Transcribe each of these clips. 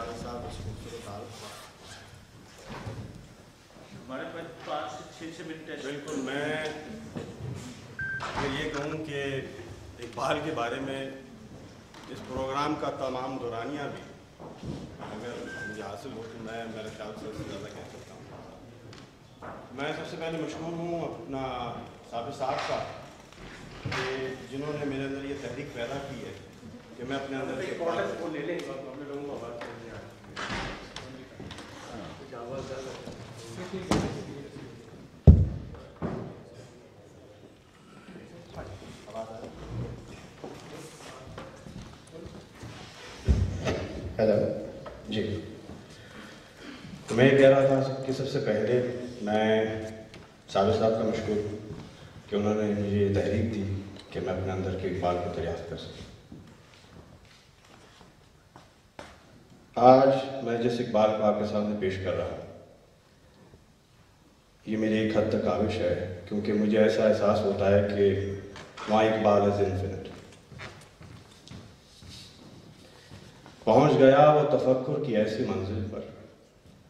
غالب صاحب اس خوبصورت حال ہمارے پاس 5 سے 6 منٹ ہے. بالکل. میں یہ کہوں کہ اقبال کے بارے میں اس پروگرام کا تمام دورانیہ بھی اگر مجھے حاصل ہو تو میں میرے خیال سے اس سے زیادہ کہہ سکتا ہوں. میں سب سے پہلے مشکور ہوں اپنا ثابت صاحب کا کہ جنہوں نے میرے اندر یہ تحریک پیدا کی ہے کہ میں اپنے اندر لے لیں اپنے لوگوں کو بات کرنے ہیلو جی. تو میں یہ کہہ رہا تھا کہ سب سے پہلے میں ثابت صاحب کا مشکور ہوں کہ انہوں نے مجھے یہ تحریک دی کہ میں اپنے اندر کے اقبال کو دریافت کر سکوں. آج میں جس اقبال کو آپ کے سامنے پیش کر رہا ہوں یہ میری ایک حد تک کاوش ہے کیونکہ مجھے ایسا احساس ہوتا ہے کہ مائی اقبال از انفینٹ. پہنچ گیا وہ تفکر کی ایسی منزل پر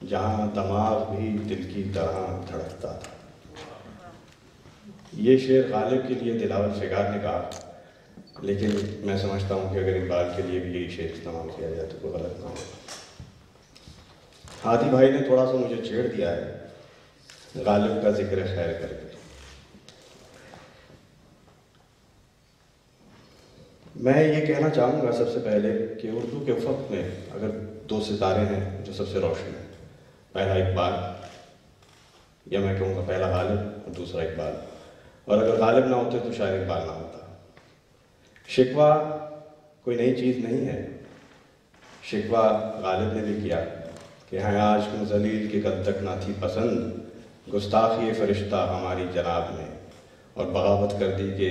جہاں دماغ بھی دل کی طرح دھڑکتا تھا. یہ شعر غالب کے لیے دلاور فگار نے کہا لیکن میں سمجھتا ہوں کہ اگر اقبال کے لیے بھی یہی شعر استعمال کیا جائے تو کوئی غلط نہ ہو. ہادی بھائی نے تھوڑا سا مجھے چھیڑ دیا ہے غالب کا ذکر خیر کر کے. میں یہ کہنا چاہوں گا سب سے پہلے کہ اردو کے افق میں اگر 2 ستارے ہیں جو سب سے روشن ہیں، پہلا اقبال یا میں کہوں گا پہلا غالب اور دوسرا اقبال، اور اگر غالب نہ ہوتے تو شاید اقبال نہ ہوتا. شکوہ کوئی نئی چیز نہیں ہے. شکوہ غالب نے بھی کیا کہ ہیں آج کم ذلیل کی کل تک نہ تھی پسند گستاخی فرشتہ ہماری جناب نے، اور بغاوت کر دی کہ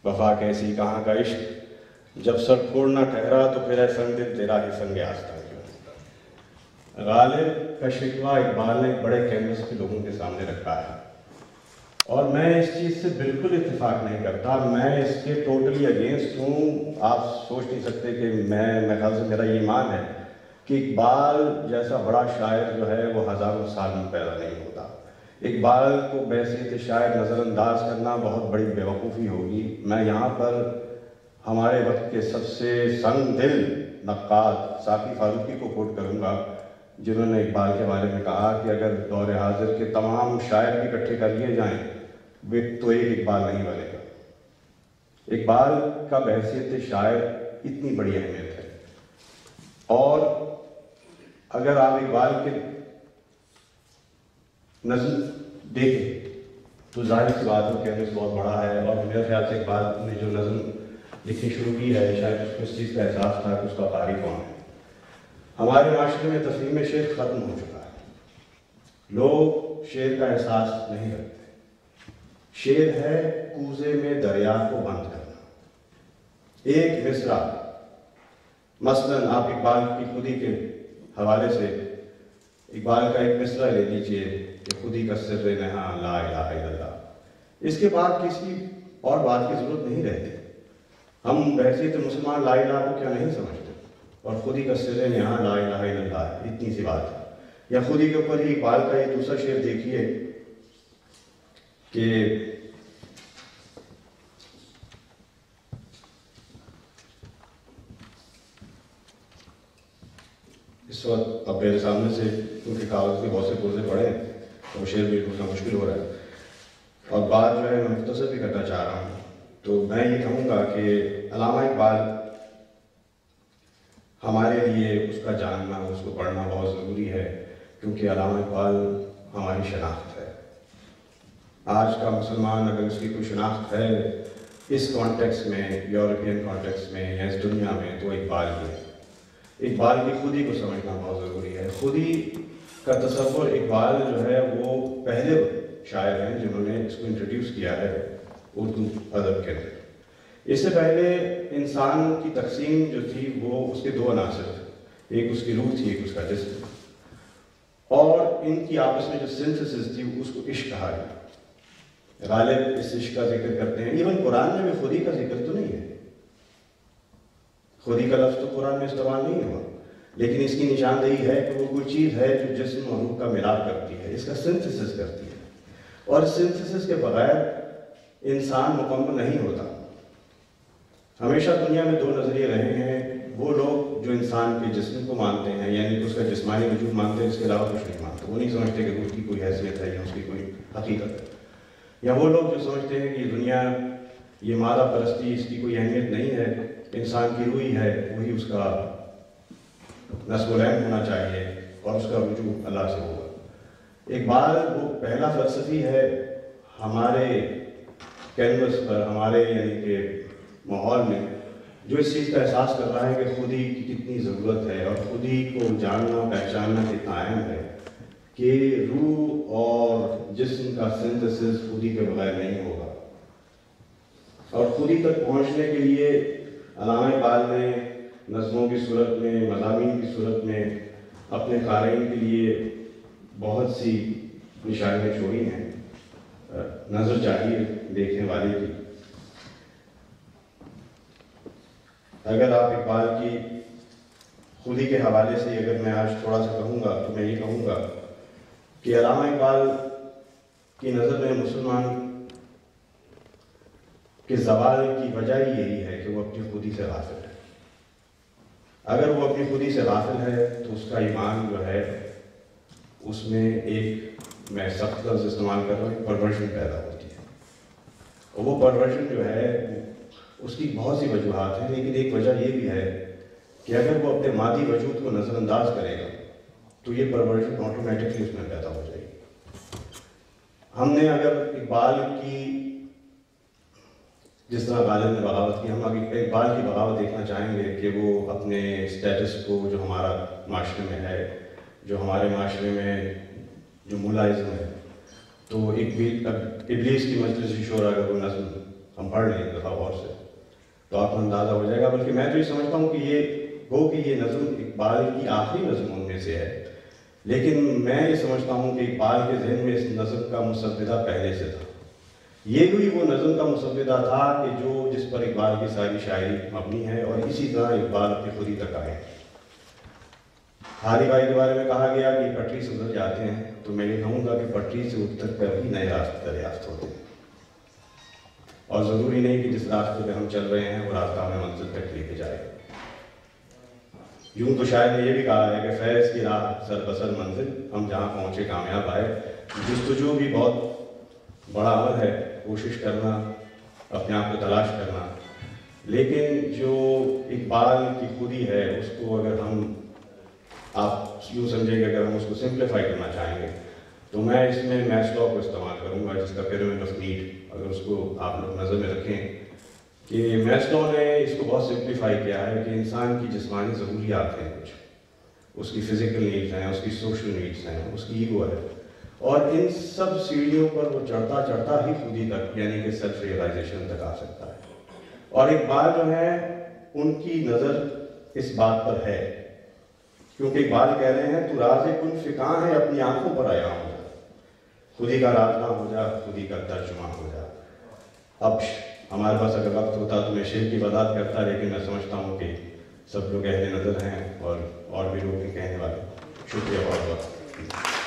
وفا کیسی کہاں کا عشق جب سر پھوڑنا ٹھہرا تو پھر اے سنگ دل تیرا ہی سنگ آستہ کیوں. غالب کا شکوہ اقبال نے بڑے کینوس کے لوگوں کے سامنے رکھا ہے اور میں اس چیز سے بالکل اتفاق نہیں کرتا. میں اس کے ٹوٹلی اگینسٹ ہوں. آپ سوچ نہیں سکتے کہ میں خیال سے میرا یہ ایمان ہے کہ اقبال جیسا بڑا شاعر جو ہے وہ ہزاروں سال میں پیدا نہیں ہوتا. اقبال کو بحیثیت شاعر نظر انداز کرنا بہت بڑی بیوقوفی ہوگی. میں یہاں پر ہمارے وقت کے سب سے سنگ دل نقاد ساقی فاروقی کو کوٹ کروں گا جنہوں نے اقبال کے بارے میں کہا کہ اگر دور حاضر کے تمام شاعر بھی اکٹھے کر لیے جائیں تو ایک اقبال نہیں بنے گا. اقبال کا بحیثیت شاعر اتنی بڑی اہمیت ہے. اور اگر آپ اقبال کے نظم دیکھیں تو ظاہر سی بات ہو کینوس بہت بڑا ہے، اور میرے خیال سے اقبال نے جو نظم لکھنی شروع کی ہے شاید اس کو اس چیز کا احساس تھا کہ اس کا قاری کون ہے. ہمارے معاشرے میں تفہیم شعر ختم ہو چکا ہے. لوگ شعر کا احساس نہیں رکھتے. شعر ہے کوزے میں دریا کو بند کرنا. ایک مصرع مثلاً آپ اقبال کی خودی کے حوالے سے اقبال کا ایک مصرع لے لیجئے کہ خودی کا سر نہاں لا الہ الا اللہ. اس کے بعد کسی اور بات کی ضرورت نہیں رہتی. ہم بحیثیت مسلمان لا الہ کو کیا نہیں سمجھتے، اور خودی کا سر نہاں لا الہ الا اللہ اتنی سی بات ہے. یا خودی کے اوپر ہی اقبال کا یہ دوسرا شعر دیکھیے کہ اس وقت اب میرے سامنے سے کیونکہ کاغذ کے بہت سے پرزے پڑے ہیں تو شعر بھی ڈھونڈنا مشکل ہو رہا ہے، اور بات جو ہے میں مختصر بھی کرنا چاہ رہا ہوں. تو میں یہ کہوں گا کہ علامہ اقبال ہمارے لیے اس کا جاننا، اس کو پڑھنا بہت ضروری ہے کیونکہ علامہ اقبال ہماری شناخت ہے. آج کا مسلمان اگر اس کی کوئی شناخت ہے اس کانٹیکس میں، یورپین کانٹیکس میں یا اس دنیا میں، تو اقبال ہی ہے. اقبال کی خودی کو سمجھنا بہت ضروری ہے. خودی کا تصور اقبال جو ہے وہ پہلے شاعر ہیں جنہوں نے اس کو انٹروڈیوس کیا ہے اردو ادب کے اندر. اس سے پہلے انسان کی تقسیم جو تھی وہ اس کے 2 عناصر تھے، ایک اس کی روح تھی، ایک اس کا جسم، اور ان کی آپس میں جو سنتھسس تھی اس کو عشق کہا گیا. غالب اس عشق کا ذکر کرتے ہیں. ایون قرآن میں بھی خودی کا ذکر تو نہیں ہے. خودی کا لفظ تو قرآن میں استعمال نہیں ہوا، لیکن اس کی نشاندہی ہے کہ وہ کوئی چیز ہے جو جسم اور روح کا ملاپ کرتی ہے، اس کا سنتھسس کرتی ہے، اور سنتھسس کے بغیر انسان مکمل نہیں ہوتا۔ ہمیشہ دنیا میں دو نظریے رہے ہیں، وہ لوگ جو انسان کے جسم کو مانتے ہیں، یعنی کہ اس کا جسمانی وجود مانتے ہیں، اس کے علاوہ کچھ نہیں مانتے، وہ نہیں سمجھتے کہ روح کی کوئی حیثیت ہے یا اس کی کوئی حقیقت ہے، یا وہ لوگ جو سمجھتے ہیں کہ دنیا یہ مادہ پرستی، اس کی کوئی اہمیت نہیں ہے، انسان کی روح ہے، وہی اس کا نصب العین ہونا چاہیے اور اس کا رجوع اللہ سے ہوگا۔ اقبال وہ پہلا فلسفی ہے ہمارے کینوس پر، ہمارے یعنی کہ ماحول میں، جو اس چیز کا احساس کر رہا ہے کہ خودی کی کتنی ضرورت ہے اور خودی کو جاننا پہچاننا کتنا اہم ہے، کہ روح اور جسم کا سنتھسس خودی کے بغیر نہیں ہوگا۔ اور خودی تک پہنچنے کے لیے علامہ اقبال نے نظموں کی صورت میں، مضامین کی صورت میں اپنے قارئین کے لیے بہت سی نشانیاں چھوڑی ہیں، نظر چاہیے دیکھنے والے کی۔ اگر آپ اقبال کی خودی کے حوالے سے اگر میں آج تھوڑا سا کہوں گا تو میں یہ کہوں گا کہ علامہ اقبال کی نظر میں مسلمان کے زوال کی وجہ یہی ہے کہ وہ اپنی خودی سے غافل ہے۔ اگر وہ اپنی خودی سے غافل ہے تو اس کا ایمان جو ہے اس میں ایک، میں سخت لفظ استعمال کر رہا ہوں، پرورشن پیدا ہوتی ہے، اور وہ پرورشن جو ہے اس کی بہت سی وجوہات ہیں، لیکن ایک وجہ یہ بھی ہے کہ اگر وہ اپنے مادی وجود کو نظر انداز کرے گا تو یہ پرورشن آٹومیٹکلی اس میں پیدا ہو جائے گی۔ ہم نے اگر اقبال کی، جس طرح غالب نے بغاوت کی، ہم اگر اقبال کی بغاوت دیکھنا چاہیں گے کہ وہ اپنے اسٹیٹس کو، جو ہمارا معاشرے میں ہے، جو ہمارے معاشرے میں جو ملازم ہے، تو ابلیس کی مجلس شورا اگر کوئی نظم ہم پڑھ لیں ایک دفعہ غور سے تو آپ کو اندازہ ہو جائے گا۔ بلکہ میں تو یہ سمجھتا ہوں کہ یہ نظم اقبال کی آخری نظم ان میں سے ہے، لیکن میں یہ سمجھتا ہوں کہ اقبال کے ذہن میں اس نظم کا مسودہ پہلے سے تھا۔ یہ بھی وہ نظم کا مسودہ تھا کہ جس پر اقبال کی ساری شاعری مبنی ہے، اور اسی طرح اقبال اپنی خودی تک آئے۔ حاری بھائی کے بارے میں کہا گیا کہ پٹری سے اتر جاتے ہیں، تو میں یہ کہوں گا کہ پٹری سے اتر کر ہی نئے راستے دریافت ہوتے ہیں، اور ضروری نہیں کہ جس راستے پہ ہم چل رہے ہیں وہ راستہ ہمیں منزل تک لے کے جائے۔ یوں تو شاید نے یہ بھی کہا ہے کہ فیض کی راہ سر بسر منزل، ہم جہاں پہنچے کامیاب آئے۔ جستجو بھی بہت بڑا عمل ہے، کوشش کرنا، اپنے آپ کو تلاش کرنا، لیکن جو اقبال کی خودی ہے اس کو اگر آپ یوں سمجھیں کہ اگر ہم اس کو سمپلیفائی کرنا چاہیں گے تو میں اس میں میسلو کو استعمال کروں گا، جس کا پیرامڈ آف نیڈ، اگر اس کو آپ لوگ نظر میں رکھیں کہ میسلو نے اس کو بہت سمپلیفائی کیا ہے کہ انسان کی جسمانی ضروریات ہیں کچھ، اس کی فزیکل نیڈز ہیں، اس کی سوشل نیڈز ہیں، اس کی ایگو ہے، اور ان سب سیڑھیوں پر وہ چڑھتا چڑھتا ہی خودی تک یعنی کہ سیلف ریئلائزیشن تک آ سکتا ہے۔ اور اقبال جو ہے ان کی نظر اس بات پر ہے، کیونکہ اقبال کہہ رہے ہیں تو راز کن فکاں ہے اپنی آنکھوں پر آیا ہو جا، خودی کا رازداں ہو جا، خودی کا ترجمہ ہو جا۔ اب ہمارے پاس اگر وقت ہوتا تو میں شعر کی وضاحت کرتا، لیکن میں سمجھتا ہوں کہ سب لوگ اہل نظر ہیں اور بھی لوگ کہنے والے۔ شکریہ بہت بہت۔